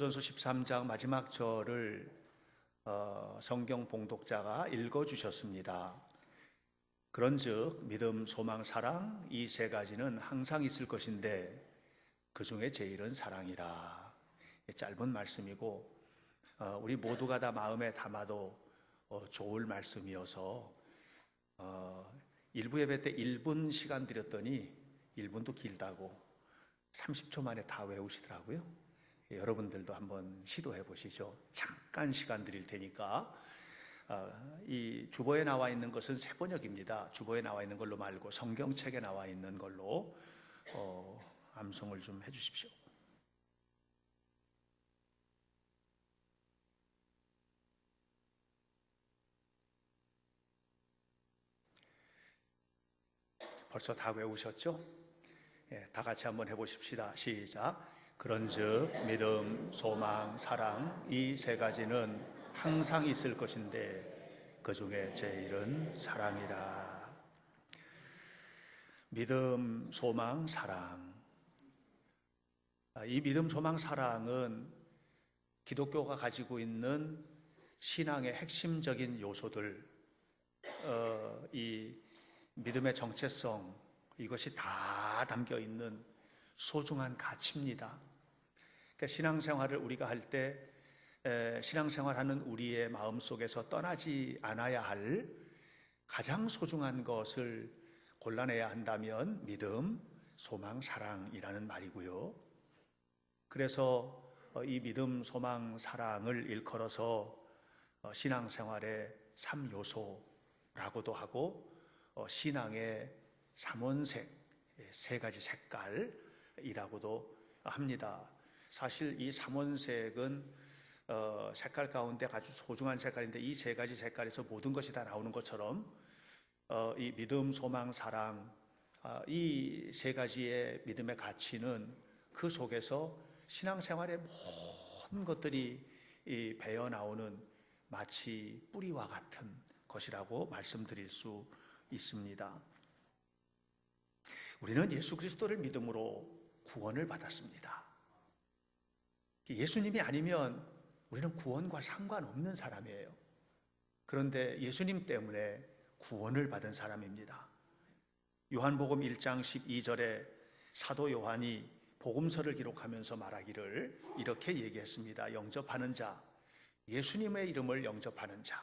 고린도전서 13장 마지막 절을 성경 봉독자가 읽어주셨습니다. 그런즉 믿음, 소망, 사랑 이 세 가지는 항상 있을 것인데 그 중에 제일은 사랑이라. 짧은 말씀이고 우리 모두가 다 마음에 담아도 좋을 말씀이어서 1부 예배 때 1분 시간 드렸더니 1분도 길다고 30초 만에 다 외우시더라고요. 여러분들도 한번 시도해 보시죠. 잠깐 시간 드릴 테니까. 이 주보에 나와 있는 것은 세번역입니다. 주보에 나와 있는 걸로 말고 성경책에 나와 있는 걸로 암송을 좀 해주십시오. 벌써 다 외우셨죠? 다 같이 한번 해보십시다. 시작. 그런즉 믿음, 소망, 사랑 이 세 가지는 항상 있을 것인데 그 중에 제일은 사랑이라. 믿음, 소망, 사랑. 이 믿음, 소망, 사랑은 기독교가 가지고 있는 신앙의 핵심적인 요소들, 이 믿음의 정체성, 이것이 다 담겨 있는 소중한 가치입니다. 그러니까 신앙생활을 우리가 할 때 신앙생활하는 우리의 마음속에서 떠나지 않아야 할 가장 소중한 것을 골라내야 한다면 믿음, 소망, 사랑이라는 말이고요. 그래서 이 믿음, 소망, 사랑을 일컬어서 신앙생활의 3요소라고도 하고 신앙의 3원색, 세 가지 색깔이라고도 합니다. 사실 이 3원색은 색깔 가운데 아주 소중한 색깔인데 이 세 가지 색깔에서 모든 것이 다 나오는 것처럼 이 믿음, 소망, 사랑 이 세 가지의 믿음의 가치는 그 속에서 신앙생활의 모든 것들이 배어 나오는 마치 뿌리와 같은 것이라고 말씀드릴 수 있습니다. 우리는 예수 그리스도를 믿음으로 구원을 받았습니다. 예수님이 아니면 우리는 구원과 상관없는 사람이에요. 그런데 예수님 때문에 구원을 받은 사람입니다. 요한복음 1장 12절에 사도 요한이 복음서를 기록하면서 말하기를 이렇게 얘기했습니다. 영접하는 자, 예수님의 이름을 영접하는 자,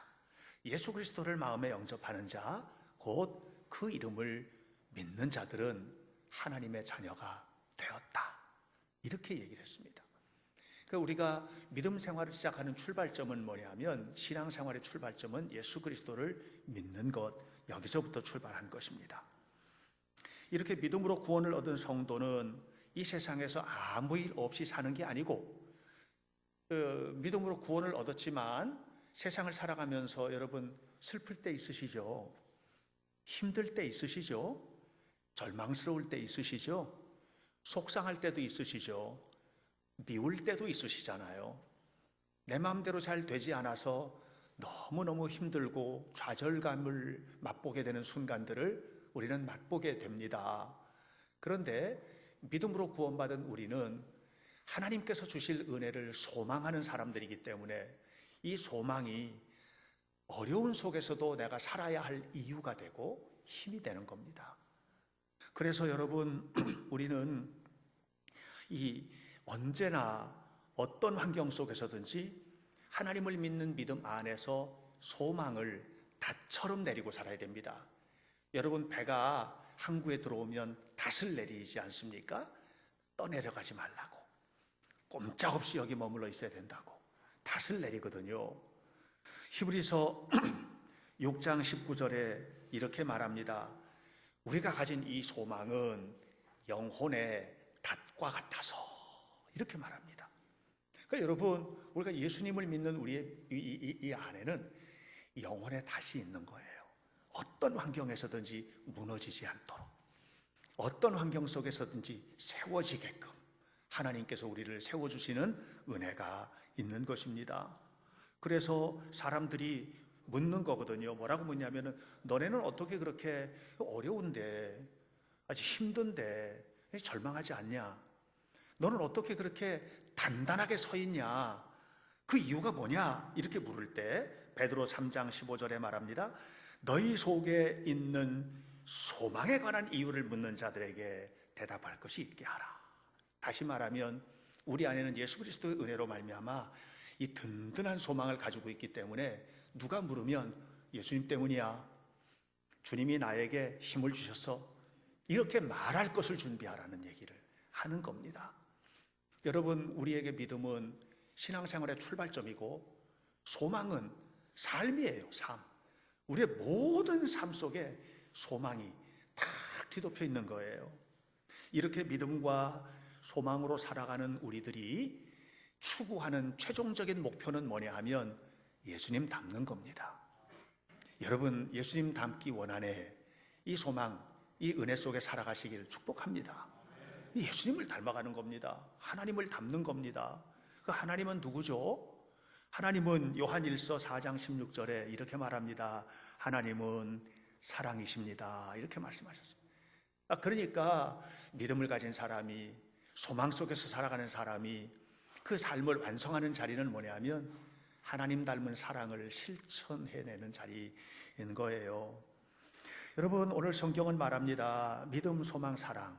예수 그리스도를 마음에 영접하는 자, 곧 그 이름을 믿는 자들은 하나님의 자녀가 되었다. 이렇게 얘기를 했습니다. 그러니까 우리가 믿음 생활을 시작하는 출발점은 뭐냐면 신앙생활의 출발점은 예수 그리스도를 믿는 것, 여기서부터 출발한 것입니다. 이렇게 믿음으로 구원을 얻은 성도는 이 세상에서 아무 일 없이 사는 게 아니고 믿음으로 구원을 얻었지만 세상을 살아가면서 여러분 슬플 때 있으시죠? 힘들 때 있으시죠? 절망스러울 때 있으시죠? 속상할 때도 있으시죠? 미울 때도 있으시잖아요. 내 마음대로 잘 되지 않아서 너무너무 힘들고 좌절감을 맛보게 되는 순간들을 우리는 맛보게 됩니다. 그런데 믿음으로 구원받은 우리는 하나님께서 주실 은혜를 소망하는 사람들이기 때문에 이 소망이 어려운 속에서도 내가 살아야 할 이유가 되고 힘이 되는 겁니다. 그래서 여러분 우리는 언제나 어떤 환경 속에서든지 하나님을 믿는 믿음 안에서 소망을 닷처럼 내리고 살아야 됩니다. 여러분 배가 항구에 들어오면 닷을 내리지 않습니까? 떠내려가지 말라고. 꼼짝없이 여기 머물러 있어야 된다고. 닷을 내리거든요. 히브리서 6장 19절에 이렇게 말합니다. 우리가 가진 이 소망은 영혼의 닷과 같아서 이렇게 말합니다. 그러니까 여러분 우리가 예수님을 믿는 우리의 이 안에는 영혼의 닷이 있는 거예요. 어떤 환경에서든지 무너지지 않도록 어떤 환경 속에서든지 세워지게끔 하나님께서 우리를 세워주시는 은혜가 있는 것입니다. 그래서 사람들이 묻는 거거든요. 뭐라고 묻냐면은 너네는 어떻게 그렇게 어려운데 아주 힘든데 절망하지 않냐? 너는 어떻게 그렇게 단단하게 서 있냐? 그 이유가 뭐냐? 이렇게 물을 때 베드로 3장 15절에 말합니다. 너희 속에 있는 소망에 관한 이유를 묻는 자들에게 대답할 것이 있게 하라. 다시 말하면 우리 안에는 예수 그리스도의 은혜로 말미암아 이 든든한 소망을 가지고 있기 때문에 누가 물으면 예수님 때문이야, 주님이 나에게 힘을 주셔서, 이렇게 말할 것을 준비하라는 얘기를 하는 겁니다. 여러분, 우리에게 믿음은 신앙생활의 출발점이고 소망은 삶이에요. 삶. 우리의 모든 삶 속에 소망이 딱 뒤덮여 있는 거예요. 이렇게 믿음과 소망으로 살아가는 우리들이 추구하는 최종적인 목표는 뭐냐 하면 예수님 닮는 겁니다. 여러분, 예수님 닮기 원하네. 이 소망, 이 은혜 속에 살아가시기를 축복합니다. 예수님을 닮아가는 겁니다. 하나님을 닮는 겁니다. 그 하나님은 누구죠? 하나님은 요한 1서 4장 16절에 이렇게 말합니다. 하나님은 사랑이십니다. 이렇게 말씀하셨습니다. 그러니까 믿음을 가진 사람이, 소망 속에서 살아가는 사람이 그 삶을 완성하는 자리는 뭐냐면 하나님 닮은 사랑을 실천해내는 자리인 거예요. 여러분, 오늘 성경은 말합니다. 믿음, 소망, 사랑,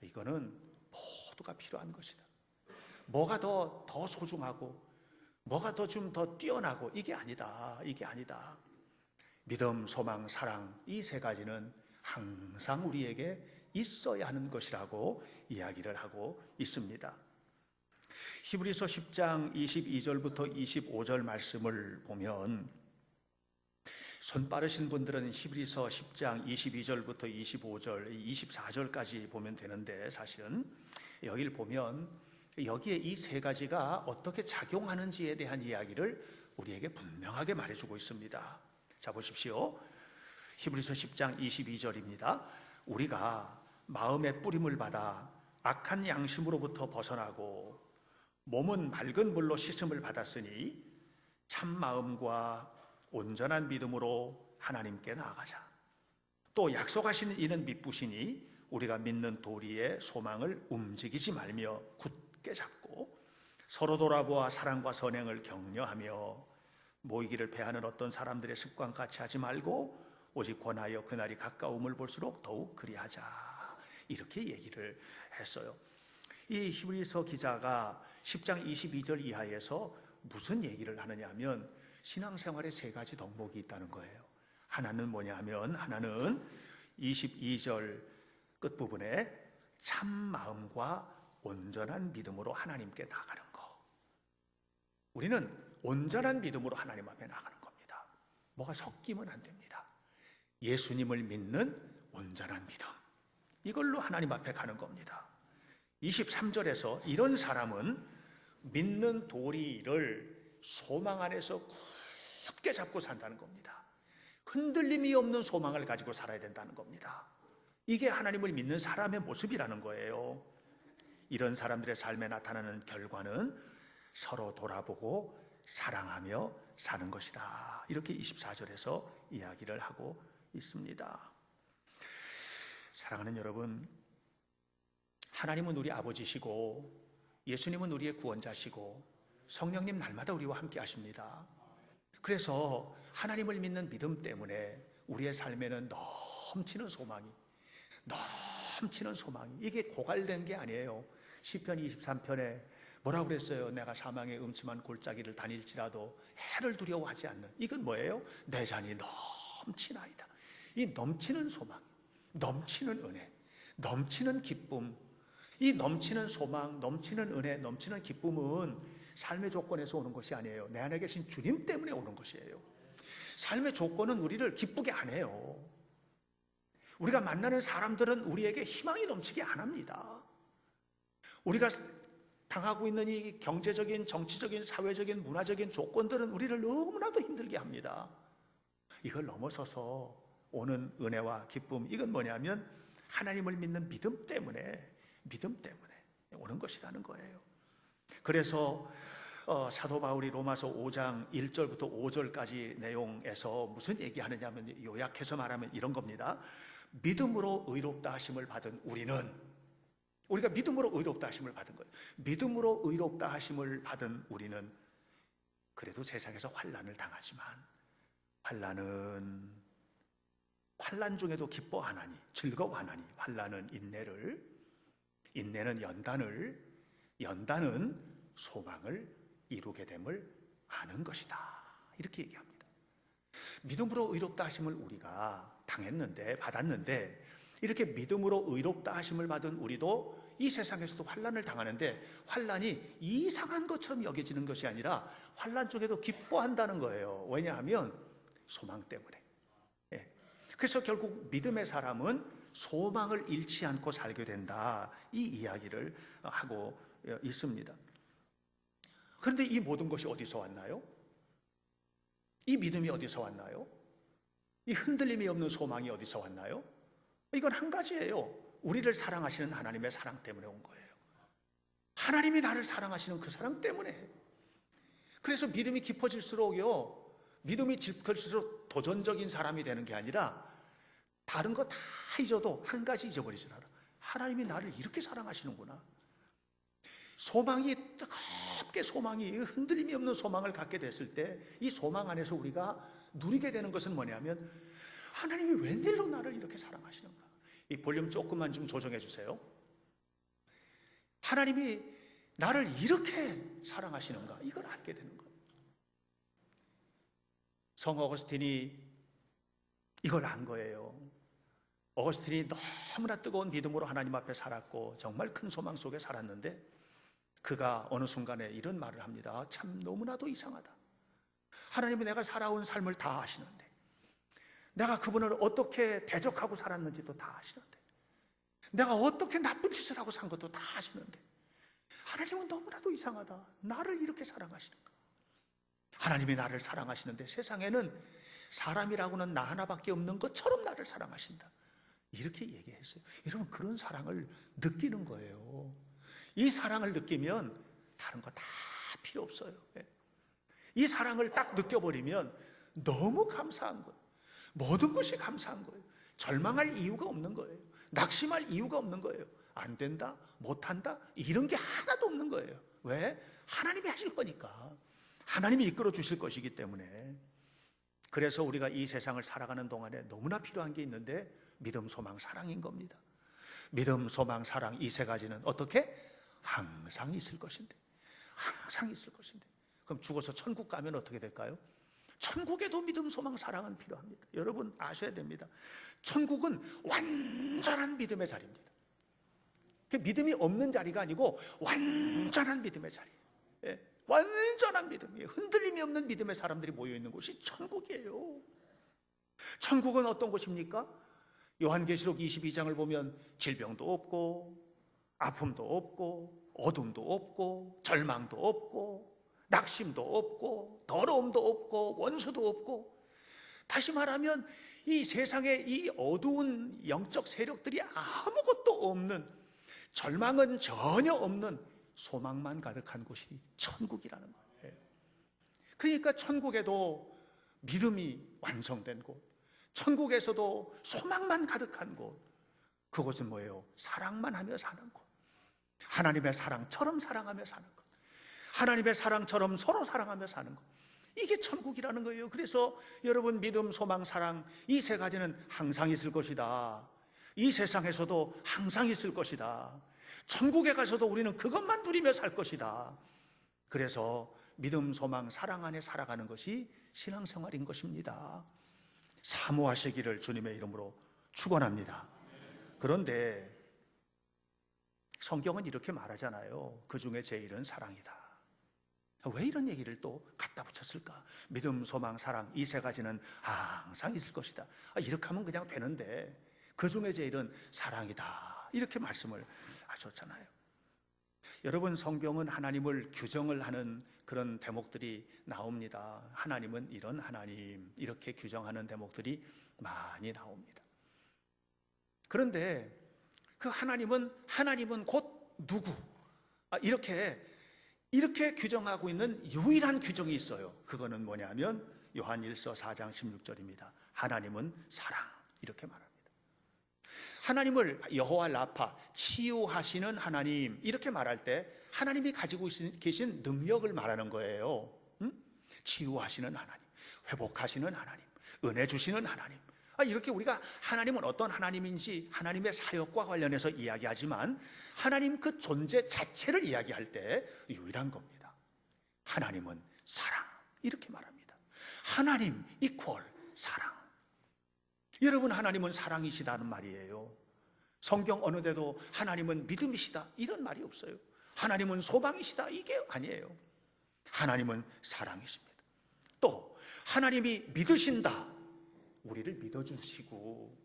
이거는 모두가 필요한 것이다. 뭐가 더 소중하고 뭐가 좀 더 뛰어나고 이게 아니다. 이게 아니다. 믿음, 소망, 사랑, 이 세 가지는 항상 우리에게 있어야 하는 것이라고 이야기를 하고 있습니다. 히브리서 10장 22절부터 25절 말씀을 보면, 손 빠르신 분들은 히브리서 10장 22절부터 25절, 24절까지 보면 되는데, 사실은 여기를 보면 여기에 이 세 가지가 어떻게 작용하는지에 대한 이야기를 우리에게 분명하게 말해주고 있습니다. 자, 보십시오. 히브리서 10장 22절입니다. 우리가 마음의 뿌림을 받아 악한 양심으로부터 벗어나고 몸은 맑은 물로 씻음을 받았으니 참 마음과 온전한 믿음으로 하나님께 나아가자. 또 약속하시는 이는 미쁘시니 우리가 믿는 도리의 소망을 움직이지 말며 굳게 잡고 서로 돌아보아 사랑과 선행을 격려하며 모이기를 패하는 어떤 사람들의 습관 같이 하지 말고 오직 권하여 그날이 가까움을 볼수록 더욱 그리하자. 이렇게 얘기를 했어요. 이 히브리서 기자가 10장 22절 이하에서 무슨 얘기를 하느냐 하면 신앙생활에 세 가지 덕목이 있다는 거예요. 하나는 뭐냐 하면, 하나는 22절 끝부분에 참 마음과 온전한 믿음으로 하나님께 나가는 거. 우리는 온전한 믿음으로 하나님 앞에 나가는 겁니다. 뭐가 섞이면 안 됩니다. 예수님을 믿는 온전한 믿음, 이걸로 하나님 앞에 가는 겁니다. 23절에서 이런 사람은 믿는 도리를 소망 안에서 굳게 잡고 산다는 겁니다. 흔들림이 없는 소망을 가지고 살아야 된다는 겁니다. 이게 하나님을 믿는 사람의 모습이라는 거예요. 이런 사람들의 삶에 나타나는 결과는 서로 돌아보고 사랑하며 사는 것이다. 이렇게 24절에서 이야기를 하고 있습니다. 사랑하는 여러분, 하나님은 우리 아버지시고 예수님은 우리의 구원자시고 성령님 날마다 우리와 함께 하십니다. 그래서 하나님을 믿는 믿음 때문에 우리의 삶에는 넘치는 소망이, 이게 고갈된 게 아니에요. 시편 23편에 뭐라고 그랬어요? 내가 사망의 음침한 골짜기를 다닐지라도 해를 두려워하지 않는. 이건 뭐예요? 내 잔이 넘치나이다. 이 넘치는 소망, 넘치는 은혜, 넘치는 기쁨, 이 넘치는 소망, 넘치는 은혜, 넘치는 기쁨은 삶의 조건에서 오는 것이 아니에요. 내 안에 계신 주님 때문에 오는 것이에요. 삶의 조건은 우리를 기쁘게 안 해요. 우리가 만나는 사람들은 우리에게 희망이 넘치게 안 합니다. 우리가 당하고 있는 이 경제적인, 정치적인, 사회적인, 문화적인 조건들은 우리를 너무나도 힘들게 합니다. 이걸 넘어서서 오는 은혜와 기쁨, 이건 뭐냐면 하나님을 믿는 믿음 때문에 오는 것이라는 거예요. 그래서 사도 바울이 로마서 5장 1절부터 5절까지 내용에서 무슨 얘기하느냐 하면, 요약해서 말하면 이런 겁니다. 믿음으로 의롭다 하심을 받은 우리는 우리가 믿음으로 의롭다 하심을 받은 거예요. 믿음으로 의롭다 하심을 받은 우리는 그래도 세상에서 환난을 당하지만 환난 중에도 기뻐하나니, 즐거워하나니, 환난은 인내를, 인내는 연단을, 연단은 소망을 이루게 됨을 아는 것이다. 이렇게 얘기합니다. 믿음으로 의롭다 하심을 우리가 당했는데, 받았는데, 이렇게 믿음으로 의롭다 하심을 받은 우리도 이 세상에서도 환난을 당하는데, 환난이 이상한 것처럼 여겨지는 것이 아니라 환난 중에도 기뻐한다는 거예요. 왜냐하면 소망 때문에. 예. 그래서 결국 믿음의 사람은 소망을 잃지 않고 살게 된다, 이 이야기를 하고 있습니다. 그런데 이 모든 것이 어디서 왔나요? 이 믿음이 어디서 왔나요? 이 흔들림이 없는 소망이 어디서 왔나요? 이건 한 가지예요. 우리를 사랑하시는 하나님의 사랑 때문에 온 거예요. 하나님이 나를 사랑하시는 그 사랑 때문에. 그래서 믿음이 깊어질수록요, 믿음이 깊어질수록 도전적인 사람이 되는 게 아니라 다른 거 다 잊어도 한 가지 잊어버리지 않아. 하나님이 나를 이렇게 사랑하시는구나. 소망이 뜨겁게, 소망이 흔들림이 없는 소망을 갖게 됐을 때 이 소망 안에서 우리가 누리게 되는 것은 뭐냐면, 하나님이 웬일로 나를 이렇게 사랑하시는가. 이 볼륨 조금만 좀 조정해 주세요. 하나님이 나를 이렇게 사랑하시는가, 이걸 알게 되는 거예요. 성 어거스틴이 이걸 안 거예요. 어거스틴이 너무나 뜨거운 믿음으로 하나님 앞에 살았고 정말 큰 소망 속에 살았는데, 그가 어느 순간에 이런 말을 합니다. 참 너무나도 이상하다. 하나님이 내가 살아온 삶을 다 아시는데, 내가 그분을 어떻게 대적하고 살았는지도 다 아시는데, 내가 어떻게 나쁜 짓을 하고 산 것도 다 아시는데, 하나님은 너무나도 이상하다. 나를 이렇게 사랑하시는가. 하나님이 나를 사랑하시는데 세상에는 사람이라고는 나 하나밖에 없는 것처럼 나를 사랑하신다, 이렇게 얘기했어요. 여러분, 그런 사랑을 느끼는 거예요. 이 사랑을 느끼면 다른 거 다 필요 없어요. 이 사랑을 딱 느껴버리면 너무 감사한 거예요. 모든 것이 감사한 거예요. 절망할 이유가 없는 거예요. 낙심할 이유가 없는 거예요. 안 된다, 못한다, 이런 게 하나도 없는 거예요. 왜? 하나님이 하실 거니까. 하나님이 이끌어 주실 것이기 때문에. 그래서 우리가 이 세상을 살아가는 동안에 너무나 필요한 게 있는데, 믿음, 소망, 사랑인 겁니다. 믿음, 소망, 사랑, 이 세 가지는 어떻게? 항상 있을 것인데, 항상 있을 것인데. 그럼 죽어서 천국 가면 어떻게 될까요? 천국에도 믿음, 소망, 사랑은 필요합니다. 여러분 아셔야 됩니다. 천국은 완전한 믿음의 자리입니다. 믿음이 없는 자리가 아니고 완전한 믿음의 자리예요. 예, 완전한 믿음이에요. 흔들림이 없는 믿음의 사람들이 모여있는 곳이 천국이에요. 천국은 어떤 곳입니까? 요한계시록 22장을 보면 질병도 없고, 아픔도 없고, 어둠도 없고, 절망도 없고, 낙심도 없고, 더러움도 없고, 원수도 없고. 다시 말하면 이 세상에 이 어두운 영적 세력들이 아무것도 없는, 절망은 전혀 없는, 소망만 가득한 곳이 천국이라는 거예요. 그러니까 천국에도 믿음이 완성된 곳, 천국에서도 소망만 가득한 곳, 그곳은 뭐예요? 사랑만 하며 사는 곳. 하나님의 사랑처럼 사랑하며 사는 것, 하나님의 사랑처럼 서로 사랑하며 사는 것, 이게 천국이라는 거예요. 그래서 여러분, 믿음, 소망, 사랑, 이 세 가지는 항상 있을 것이다. 이 세상에서도 항상 있을 것이다. 천국에 가서도 우리는 그것만 누리며 살 것이다. 그래서 믿음, 소망, 사랑 안에 살아가는 것이 신앙생활인 것입니다. 사모하시기를 주님의 이름으로 축원합니다. 그런데 성경은 이렇게 말하잖아요. 그 중에 제일은 사랑이다. 왜 이런 얘기를 또 갖다 붙였을까? 믿음, 소망, 사랑, 이 세 가지는 항상 있을 것이다. 이렇게 하면 그냥 되는데, 그 중에 제일은 사랑이다, 이렇게 말씀을 하셨잖아요. 여러분, 성경은 하나님을 규정을 하는 그런 대목들이 나옵니다. 하나님은 이런 하나님, 이렇게 규정하는 대목들이 많이 나옵니다. 그런데 그 하나님은 곧 누구? 이렇게 규정하고 있는 유일한 규정이 있어요. 그거는 뭐냐면 요한 1서 4장 16절입니다. 하나님은 사랑, 이렇게 말합니다. 하나님을 여호와 라파, 치유하시는 하나님 이렇게 말할 때 하나님이 가지고 계신 능력을 말하는 거예요. 치유하시는 하나님, 회복하시는 하나님, 은혜 주시는 하나님. 이렇게 우리가 하나님은 어떤 하나님인지 하나님의 사역과 관련해서 이야기하지만 하나님 그 존재 자체를 이야기할 때 유일한 겁니다. 하나님은 사랑, 이렇게 말합니다. 하나님 이퀄 사랑. 여러분, 하나님은 사랑이시다는 말이에요. 성경 어느 데도 하나님은 믿음이시다 이런 말이 없어요. 하나님은 소망이시다 이게 아니에요. 하나님은 사랑이십니다. 또 하나님이 믿으신다, 우리를 믿어주시고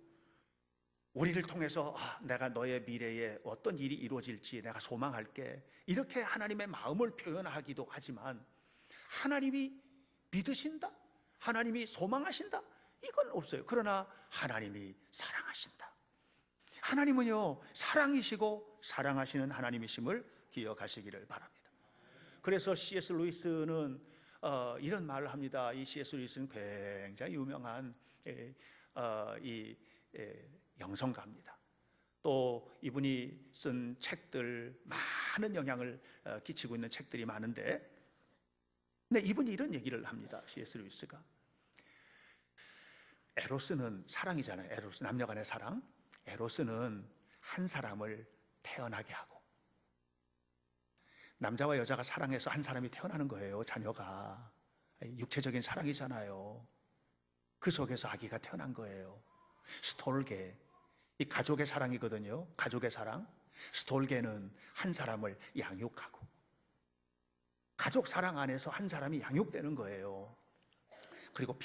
우리를 통해서 내가 너의 미래에 어떤 일이 이루어질지 내가 소망할게, 이렇게 하나님의 마음을 표현하기도 하지만 하나님이 믿으신다, 하나님이 소망하신다 이건 없어요. 그러나 하나님이 사랑하신다. 하나님은요 사랑이시고 사랑하시는 하나님이심을 기억하시기를 바랍니다. 그래서 C.S. 루이스는 이런 말을 합니다. 이 C.S. 루이스는 굉장히 유명한 영성가입니다. 또 이분이 쓴 책들 많은 영향을 끼치고 있는 책들이 많은데, 근데 이분이 이런 얘기를 합니다. C.S. 루이스가 에로스는 사랑이잖아요. 에로스, 남녀간의 사랑. 에로스는 한 사람을 태어나게 하고, 남자와 여자가 사랑해서 한 사람이 태어나는 거예요. 자녀가 육체적인 사랑이잖아요. 그 속에서 아기가 태어난 거예요. 스톨게, 이 가족의 사랑이거든요. 가족의 사랑. 스톨게는 한 사람을 양육하고, 가족 사랑 안에서 한 사람이 양육되는 거예요. 그리고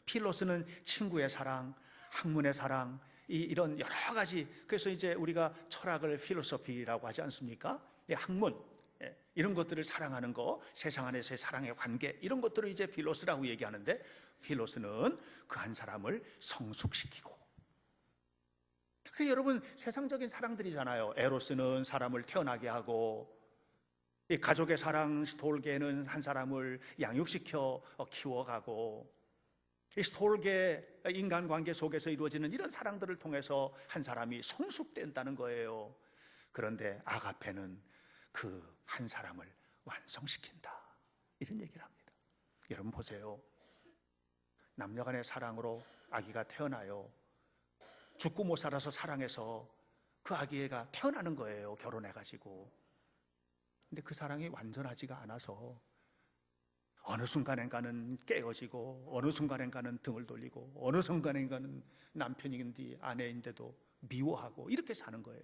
필로스는 친구의 사랑, 학문의 사랑, 이런 여러 가지. 그래서 이제 우리가 철학을 필로소피라고 하지 않습니까? 학문, 이런 것들을 사랑하는 거, 세상 안에서의 사랑의 관계, 이런 것들을 이제 필로스라고 얘기하는데, 필로스는 그 한 사람을 성숙시키고. 여러분, 세상적인 사랑들이잖아요. 에로스는 사람을 태어나게 하고, 이 가족의 사랑 스톨게는 한 사람을 양육시켜 키워가고, 이 스톨게 인간관계 속에서 이루어지는 이런 사랑들을 통해서 한 사람이 성숙된다는 거예요. 그런데 아가페는 그 한 사람을 완성시킨다, 이런 얘기를 합니다. 여러분 보세요. 남녀간의 사랑으로 아기가 태어나요. 죽고 못 살아서 사랑해서 그 아기가 태어나는 거예요. 결혼해가지고. 근데 그 사랑이 완전하지가 않아서 어느 순간엔가는 깨어지고, 어느 순간엔가는 등을 돌리고, 어느 순간엔가는 남편인데 아내인데도 미워하고, 이렇게 사는 거예요.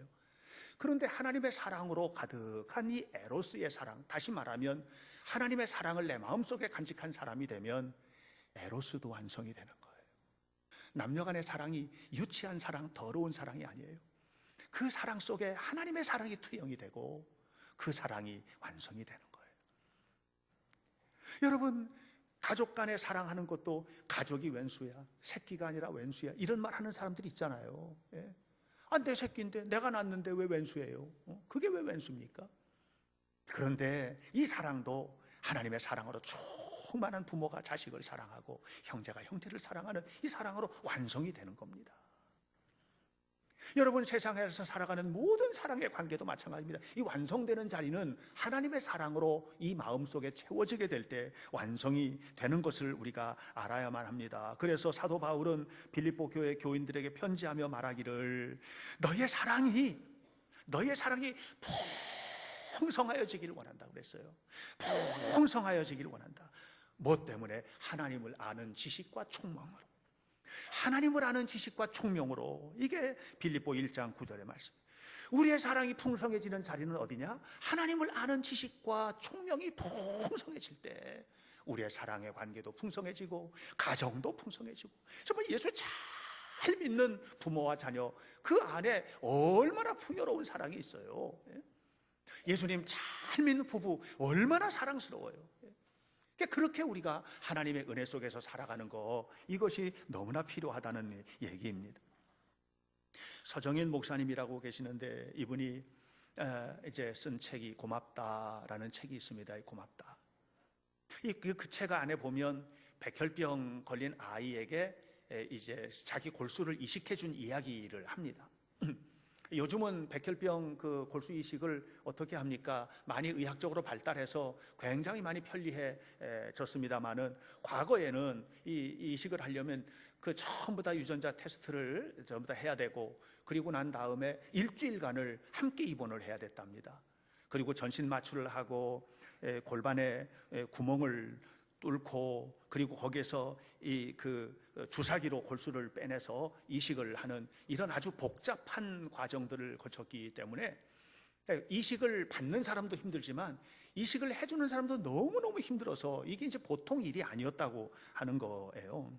그런데 하나님의 사랑으로 가득한 이 에로스의 사랑, 다시 말하면 하나님의 사랑을 내 마음속에 간직한 사람이 되면 에로스도 완성이 되는 거예요. 남녀간의 사랑이 유치한 사랑, 더러운 사랑이 아니에요. 그 사랑 속에 하나님의 사랑이 투영이 되고 그 사랑이 완성이 되는 거예요. 여러분, 가족 간에 사랑하는 것도 가족이 왼수야, 새끼가 아니라 왼수야, 이런 말 하는 사람들이 있잖아요. 예? 내 새끼인데, 내가 낳았는데 왜 왼수예요? 그게 왜 왼수입니까? 그런데 이 사랑도 하나님의 사랑으로 충만한 부모가 자식을 사랑하고 형제가 형제를 사랑하는 이 사랑으로 완성이 되는 겁니다. 여러분, 세상에서 살아가는 모든 사랑의 관계도 마찬가지입니다. 이 완성되는 자리는 하나님의 사랑으로 이 마음속에 채워지게 될 때 완성이 되는 것을 우리가 알아야만 합니다. 그래서 사도 바울은 빌립보 교회 교인들에게 편지하며 말하기를, 너의 사랑이 풍성하여지기를 원한다 그랬어요. 풍성하여지기를 원한다. 뭐 때문에? 하나님을 아는 지식과 총명으로. 하나님을 아는 지식과 총명으로. 이게 빌립보 1장 9절의 말씀. 우리의 사랑이 풍성해지는 자리는 어디냐? 하나님을 아는 지식과 총명이 풍성해질 때 우리의 사랑의 관계도 풍성해지고 가정도 풍성해지고, 정말 예수 잘 믿는 부모와 자녀, 그 안에 얼마나 풍요로운 사랑이 있어요. 예수님 잘 믿는 부부 얼마나 사랑스러워요. 그렇게 우리가 하나님의 은혜 속에서 살아가는 거, 이것이 너무나 필요하다는 얘기입니다. 서정인 목사님이라고 계시는데, 이분이 이제 쓴 책이 고맙다라는 책이 있습니다. 고맙다. 그 책 안에 보면 백혈병 걸린 아이에게 이제 자기 골수를 이식해 준 이야기를 합니다. 요즘은 백혈병 그 골수 이식을 어떻게 합니까? 많이 의학적으로 발달해서 굉장히 많이 편리해졌습니다만은, 과거에는 이 이식을 하려면 그 전부 다 유전자 테스트를 전부 다 해야 되고, 그리고 난 다음에 일주일간을 함께 입원을 해야 됐답니다. 그리고 전신 마취를 하고 골반에 구멍을 뚫고, 그리고 거기에서 이 그 주사기로 골수를 빼내서 이식을 하는 이런 아주 복잡한 과정들을 거쳤기 때문에 이식을 받는 사람도 힘들지만 이식을 해주는 사람도 너무너무 힘들어서 이게 이제 보통 일이 아니었다고 하는 거예요.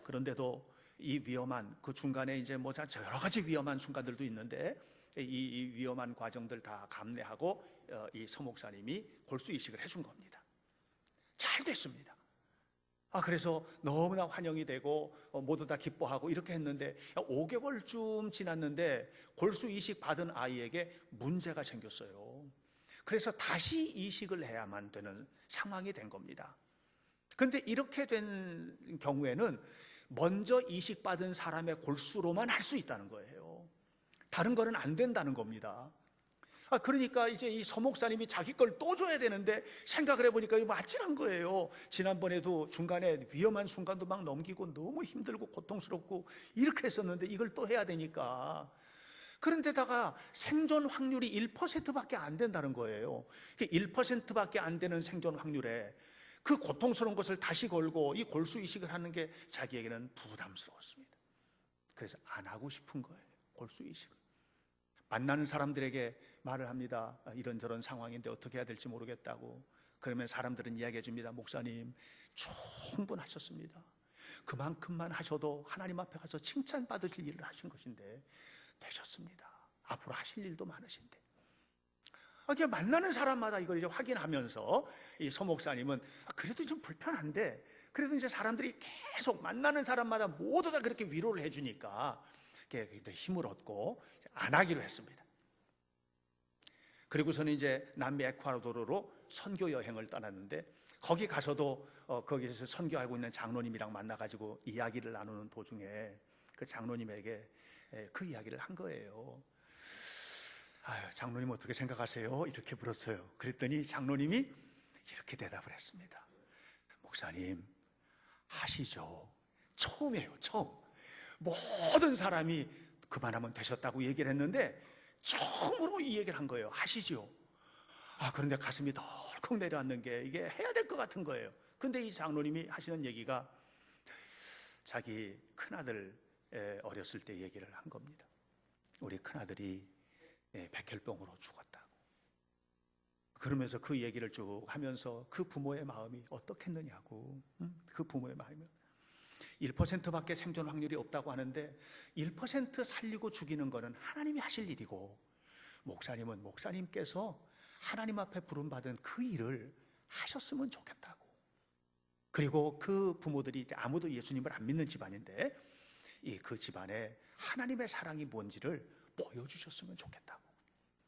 그런데도 이 위험한 그 중간에 이제 뭐 여러 가지 위험한 순간들도 있는데, 이 위험한 과정들 다 감내하고 이 서 목사님이 골수 이식을 해준 겁니다. 잘 됐습니다. 그래서 너무나 환영이 되고 모두 다 기뻐하고 이렇게 했는데, 5개월쯤 지났는데 골수 이식 받은 아이에게 문제가 생겼어요. 그래서 다시 이식을 해야만 되는 상황이 된 겁니다. 그런데 이렇게 된 경우에는 먼저 이식받은 사람의 골수로만 할 수 있다는 거예요. 다른 거는 안 된다는 겁니다. 그러니까 이제 이 서 목사님이 자기 걸 또 줘야 되는데, 생각을 해보니까 이거 아찔한 거예요. 지난번에도 중간에 위험한 순간도 막 넘기고 너무 힘들고 고통스럽고 이렇게 했었는데 이걸 또 해야 되니까. 그런데다가 생존 확률이 1%밖에 안 된다는 거예요. 1%밖에 안 되는 생존 확률에 그 고통스러운 것을 다시 걸고 이 골수 이식을 하는 게 자기에게는 부담스러웠습니다. 그래서 안 하고 싶은 거예요, 골수 이식을. 만나는 사람들에게 말을 합니다. 이런저런 상황인데 어떻게 해야 될지 모르겠다고. 그러면 사람들은 이야기해 줍니다. 목사님, 충분하셨습니다. 그만큼만 하셔도 하나님 앞에 가서 칭찬받으실 일을 하신 것인데 되셨습니다. 앞으로 하실 일도 많으신데. 그냥 만나는 사람마다 이걸 이제 확인하면서 이 서 목사님은 그래도 좀 불편한데, 그래도 이제 사람들이 계속 만나는 사람마다 모두 다 그렇게 위로를 해주니까 힘을 얻고 안 하기로 했습니다. 그리고서는 이제 남미 에콰도르로 선교 여행을 떠났는데, 거기 가서도 거기서 선교하고 있는 장로님이랑 만나가지고 이야기를 나누는 도중에 그 장로님에게 그 이야기를 한 거예요. 장로님 어떻게 생각하세요? 이렇게 물었어요. 그랬더니 장로님이 이렇게 대답을 했습니다. 목사님, 하시죠. 처음이에요, 처음. 모든 사람이 그만하면 되셨다고 얘기를 했는데 처음으로 이 얘기를 한 거예요. 하시죠. 그런데 가슴이 덜컥 내려앉는 게, 이게 해야 될 것 같은 거예요. 근데 이 장로님이 하시는 얘기가 자기 큰아들 어렸을 때 얘기를 한 겁니다. 우리 큰아들이 백혈병으로 죽었다고. 그러면서 그 얘기를 쭉 하면서 그 부모의 마음이 어떻겠느냐고. 그 부모의 마음이 1%밖에 생존 확률이 없다고 하는데 1% 살리고 죽이는 거는 하나님이 하실 일이고, 목사님은 목사님께서 하나님 앞에 부름받은 그 일을 하셨으면 좋겠다고. 그리고 그 부모들이 아무도 예수님을 안 믿는 집안인데 그 집안에 하나님의 사랑이 뭔지를 보여주셨으면 좋겠다고.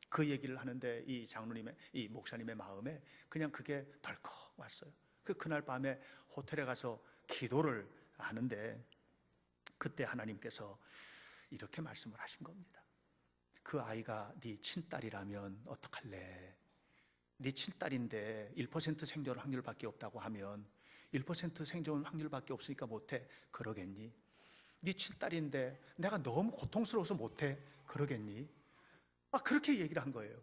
그 얘기를 하는데 이 장로님의, 이 목사님의 마음에 그냥 그게 덜컥 왔어요. 그날 밤에 호텔에 가서 기도를 하는데, 그때 하나님께서 이렇게 말씀을 하신 겁니다. 그 아이가 네 친딸이라면 어떡할래? 네 친딸인데 1% 생존 확률밖에 없다고 하면 1% 생존 확률밖에 없으니까 못해, 그러겠니? 네 친딸인데 내가 너무 고통스러워서 못해, 그러겠니? 그렇게 얘기를 한 거예요.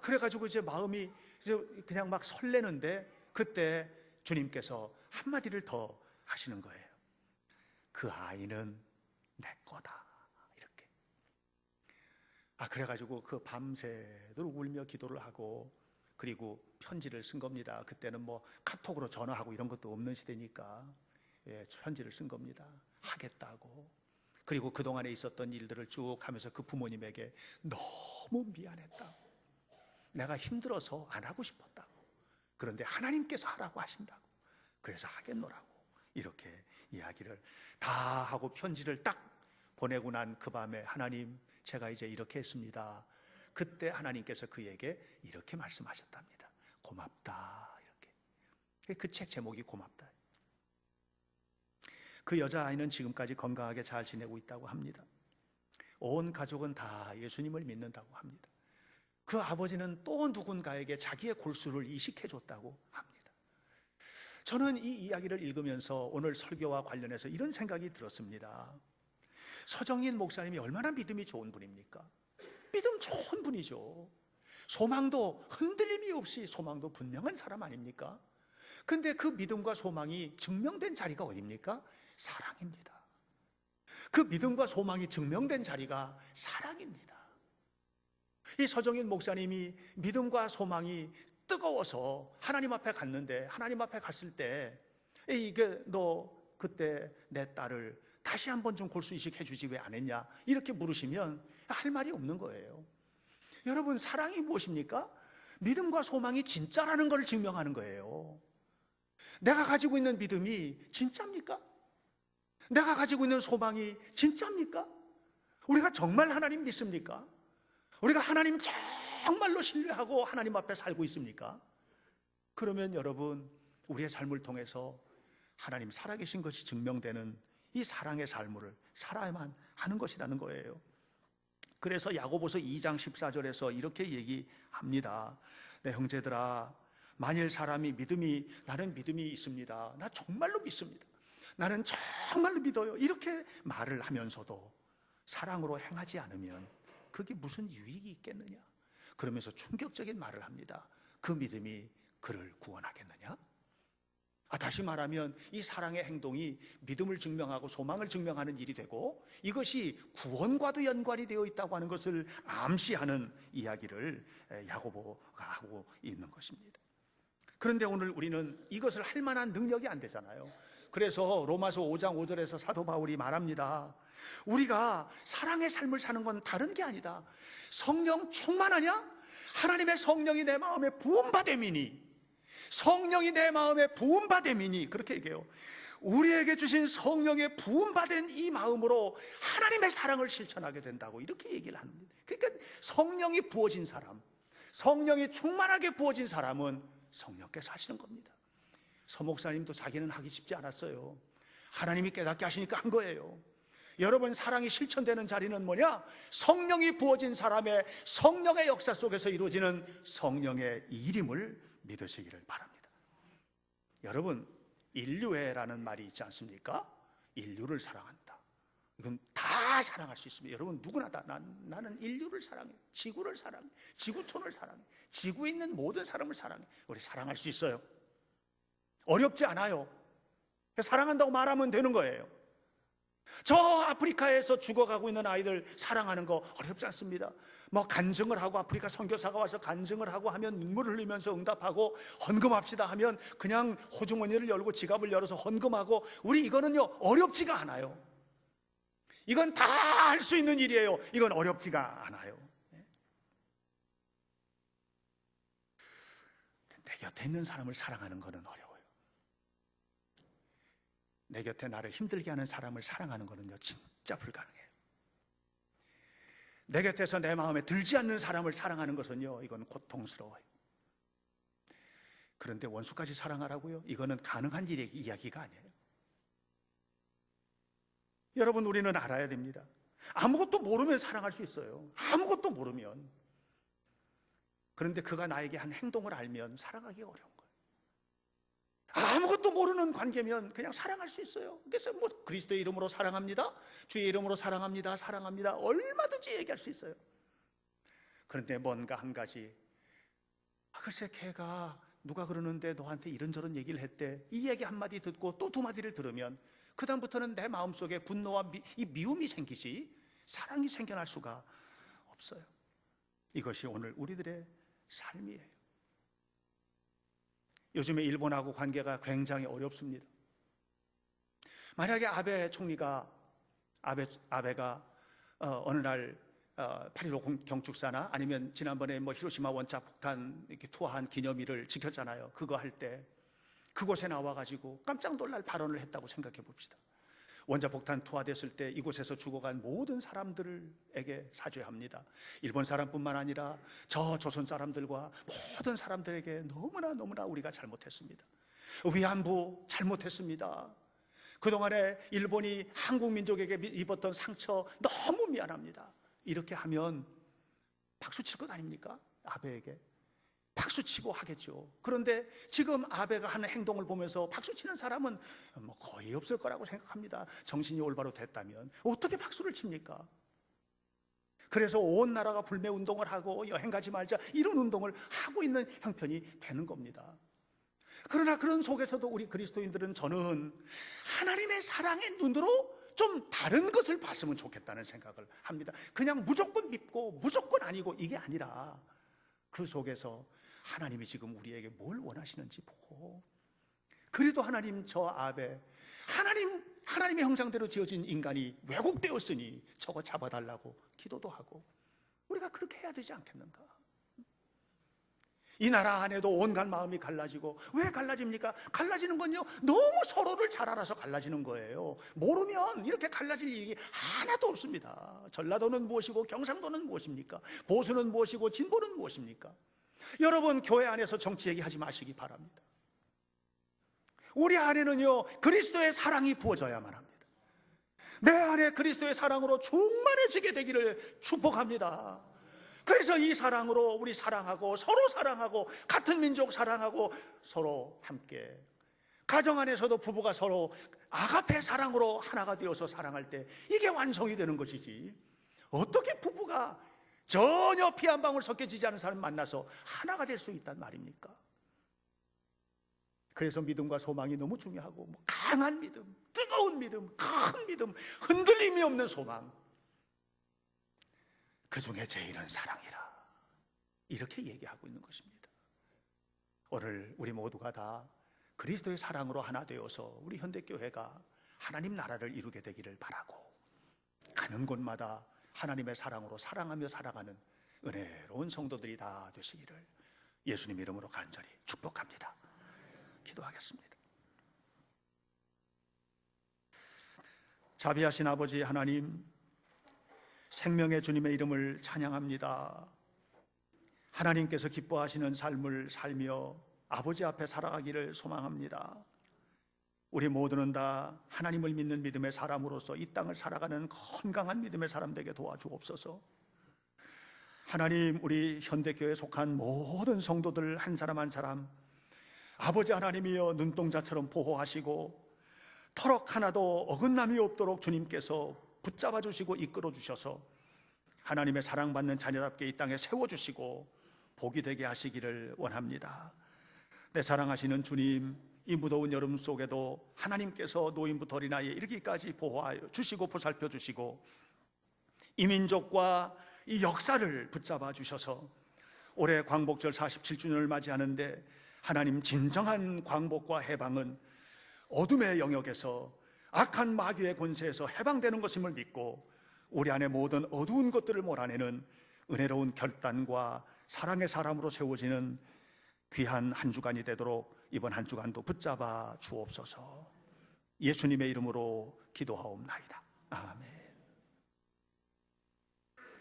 그래가지고 이제 마음이 이제 그냥 막 설레는데, 그때 주님께서 한마디를 더 하시는 거예요. 그 아이는 내 거다, 이렇게. 그래가지고 그 밤새도록 울며 기도를 하고, 그리고 편지를 쓴 겁니다. 그때는 뭐 카톡으로 전화하고 이런 것도 없는 시대니까 편지를 쓴 겁니다. 하겠다고. 그리고 그동안에 있었던 일들을 쭉 하면서 그 부모님에게 너무 미안했다고, 내가 힘들어서 안 하고 싶었다고, 그런데 하나님께서 하라고 하신다고, 그래서 하겠노라고, 이렇게 이야기를 다 하고 편지를 딱 보내고 난 그 밤에, 하나님, 제가 이제 이렇게 했습니다. 그때 하나님께서 그에게 이렇게 말씀하셨답니다. 고맙다, 이렇게. 그 책 제목이 고맙다. 그 여자아이는 지금까지 건강하게 잘 지내고 있다고 합니다. 온 가족은 다 예수님을 믿는다고 합니다. 그 아버지는 또 누군가에게 자기의 골수를 이식해 줬다고 합니다. 저는 이 이야기를 읽으면서 오늘 설교와 관련해서 이런 생각이 들었습니다. 서정인 목사님이 얼마나 믿음이 좋은 분입니까? 믿음 좋은 분이죠. 소망도 흔들림이 없이 소망도 분명한 사람 아닙니까? 근데 그 믿음과 소망이 증명된 자리가 어디입니까? 사랑입니다. 그 믿음과 소망이 증명된 자리가 사랑입니다. 이 서정인 목사님이 믿음과 소망이 뜨거워서 하나님 앞에 갔는데, 하나님 앞에 갔을 때 이게 너 그때 내 딸을 다시 한번 좀 골수 이식해 주지 왜 안 했냐 이렇게 물으시면 할 말이 없는 거예요. 여러분, 사랑이 무엇입니까? 믿음과 소망이 진짜라는 걸 증명하는 거예요. 내가 가지고 있는 믿음이 진짜입니까? 내가 가지고 있는 소망이 진짜입니까? 우리가 정말 하나님 믿습니까? 우리가 하나님 정말로 신뢰하고 하나님 앞에 살고 있습니까? 그러면 여러분, 우리의 삶을 통해서 하나님 살아계신 것이 증명되는 이 사랑의 삶을 살아야만 하는 것이라는 거예요. 그래서 야고보서 2장 14절에서 이렇게 얘기합니다. 내 형제들아, 만일 사람이 나는 믿음이 있습니다, 나 정말로 믿습니다, 나는 정말로 믿어요, 이렇게 말을 하면서도 사랑으로 행하지 않으면 그게 무슨 유익이 있겠느냐? 그러면서 충격적인 말을 합니다. 그 믿음이 그를 구원하겠느냐? 다시 말하면 이 사랑의 행동이 믿음을 증명하고 소망을 증명하는 일이 되고, 이것이 구원과도 연관이 되어 있다고 하는 것을 암시하는 이야기를 야고보가 하고 있는 것입니다. 그런데 오늘 우리는 이것을 할 만한 능력이 안 되잖아요. 그래서 로마서 5장 5절에서 사도 바울이 말합니다. 우리가 사랑의 삶을 사는 건 다른 게 아니다. 성령 충만하냐? 하나님의 성령이 내 마음에 부음받음이니, 성령이 내 마음에 부음받음이니, 그렇게 얘기해요. 우리에게 주신 성령의 부음받은 이 마음으로 하나님의 사랑을 실천하게 된다고 이렇게 얘기를 합니다. 그러니까 성령이 부어진 사람, 성령이 충만하게 부어진 사람은 성령께서 하시는 겁니다. 서 목사님도 자기는 하기 쉽지 않았어요. 하나님이 깨닫게 하시니까 한 거예요. 여러분, 사랑이 실천되는 자리는 뭐냐? 성령이 부어진 사람의 성령의 역사 속에서 이루어지는 성령의 일임을 믿으시기를 바랍니다. 여러분, 인류애라는 말이 있지 않습니까? 인류를 사랑한다. 이건 다 사랑할 수 있습니다. 여러분, 누구나 다 나는 인류를 사랑해, 지구를 사랑해, 지구촌을 사랑해, 지구에 있는 모든 사람을 사랑해. 우리 사랑할 수 있어요. 어렵지 않아요. 사랑한다고 말하면 되는 거예요. 저 아프리카에서 죽어가고 있는 아이들 사랑하는 거 어렵지 않습니다. 간증을 하고, 아프리카 선교사가 와서 간증을 하고 하면 눈물을 흘리면서 응답하고, 헌금합시다 하면 그냥 호주머니를 열고 지갑을 열어서 헌금하고, 우리 이거는요 어렵지가 않아요. 이건 다 할 수 있는 일이에요. 이건 어렵지가 않아요. 내 곁에 있는 사람을 사랑하는 것은 어려워요. 내 곁에 나를 힘들게 하는 사람을 사랑하는 것은요 진짜 불가능해요. 내 곁에서 내 마음에 들지 않는 사람을 사랑하는 것은요, 이건 고통스러워요. 그런데 원수까지 사랑하라고요? 이거는 가능한 이야기가 아니에요. 여러분, 우리는 알아야 됩니다. 아무것도 모르면 사랑할 수 있어요. 아무것도 모르면. 그런데 그가 나에게 한 행동을 알면 사랑하기 어려운 거예요. 아무것도 모르는 관계면 그냥 사랑할 수 있어요. 그래서 그리스도의 이름으로 사랑합니다, 주의 이름으로 사랑합니다, 사랑합니다, 얼마든지 얘기할 수 있어요. 그런데 뭔가 한 가지, 글쎄 걔가 누가 그러는데 너한테 이런저런 얘기를 했대, 이 얘기 한마디 듣고 또 두 마디를 들으면 그 다음부터는 내 마음속에 분노와 미움이 생기지 사랑이 생겨날 수가 없어요. 이것이 오늘 우리들의 삶이에요. 요즘에 일본하고 관계가 굉장히 어렵습니다. 만약에 아베 총리가 아베가 어느 날 8.15 경축사나 아니면 지난번에 히로시마 원자 폭탄 이렇게 투하한 기념일을 지켰잖아요. 그거 할 때 그곳에 나와가지고 깜짝 놀랄 발언을 했다고 생각해 봅시다. 원자폭탄 투하됐을 때 이곳에서 죽어간 모든 사람들에게 사죄합니다. 일본 사람뿐만 아니라 저 조선 사람들과 모든 사람들에게 너무나 우리가 잘못했습니다. 위안부 잘못했습니다. 그동안에 일본이 한국 민족에게 입었던 상처 너무 미안합니다. 이렇게 하면 박수 칠 것 아닙니까? 아베에게 박수 치고 하겠죠. 그런데 지금 아베가 하는 행동을 보면서 박수 치는 사람은 뭐 거의 없을 거라고 생각합니다. 정신이 올바로 됐다면 어떻게 박수를 칩니까? 그래서 온 나라가 불매 운동을 하고 여행 가지 말자 이런 운동을 하고 있는 형편이 되는 겁니다. 그러나 그런 속에서도 우리 그리스도인들은 저는 하나님의 사랑의 눈으로 좀 다른 것을 봤으면 좋겠다는 생각을 합니다. 그냥 무조건 믿고 무조건 아니고 이게 아니라 그 속에서 하나님이 지금 우리에게 뭘 원하시는지 보고, 그래도 하나님 저 아베 하나님의 형상대로 지어진 인간이 왜곡되었으니 저거 잡아달라고 기도도 하고, 우리가 그렇게 해야 되지 않겠는가? 이 나라 안에도 온갖 마음이 갈라지고, 왜 갈라집니까? 갈라지는 건요, 너무 서로를 잘 알아서 갈라지는 거예요. 모르면 이렇게 갈라질 일이 하나도 없습니다. 전라도는 무엇이고 경상도는 무엇입니까? 보수는 무엇이고 진보는 무엇입니까? 여러분, 교회 안에서 정치 얘기하지 마시기 바랍니다. 우리 안에는요, 그리스도의 사랑이 부어져야만 합니다. 내 안에 그리스도의 사랑으로 충만해지게 되기를 축복합니다. 그래서 이 사랑으로 우리 사랑하고 서로 사랑하고 같은 민족 사랑하고 서로 함께, 가정 안에서도 부부가 서로 아가페 사랑으로 하나가 되어서 사랑할 때 이게 완성이 되는 것이지, 어떻게 부부가 전혀 피 한 방울 섞여지지 않은 사람 만나서 하나가 될 수 있단 말입니까? 그래서 믿음과 소망이 너무 중요하고, 강한 믿음, 뜨거운 믿음, 큰 믿음, 흔들림이 없는 소망, 그 중에 제일은 사랑이라, 이렇게 얘기하고 있는 것입니다. 오늘 우리 모두가 다 그리스도의 사랑으로 하나 되어서 우리 현대교회가 하나님 나라를 이루게 되기를 바라고, 가는 곳마다 하나님의 사랑으로 사랑하며 살아가는 은혜로운 성도들이 다 되시기를 예수님 이름으로 간절히 축복합니다. 기도하겠습니다. 자비하신 아버지 하나님, 생명의 주님의 이름을 찬양합니다. 하나님께서 기뻐하시는 삶을 살며 아버지 앞에 살아가기를 소망합니다. 우리 모두는 다 하나님을 믿는 믿음의 사람으로서 이 땅을 살아가는 건강한 믿음의 사람 되게 도와주옵소서. 하나님, 우리 현대교회에 속한 모든 성도들 한 사람 한 사람 아버지 하나님이여 눈동자처럼 보호하시고 터럭 하나도 어긋남이 없도록 주님께서 붙잡아 주시고 이끌어 주셔서 하나님의 사랑받는 자녀답게 이 땅에 세워주시고 복이 되게 하시기를 원합니다. 내 사랑하시는 주님, 이 무더운 여름 속에도 하나님께서 노인부터 어린아이에 이르기까지 보호하여 주시고 보살펴 주시고 이 민족과 이 역사를 붙잡아 주셔서 올해 광복절 47주년을 맞이하는데 하나님, 진정한 광복과 해방은 어둠의 영역에서 악한 마귀의 권세에서 해방되는 것임을 믿고 우리 안에 모든 어두운 것들을 몰아내는 은혜로운 결단과 사랑의 사람으로 세워지는 귀한 한 주간이 되도록 이번 한 주간도 붙잡아 주옵소서. 예수님의 이름으로 기도하옵나이다. 아멘.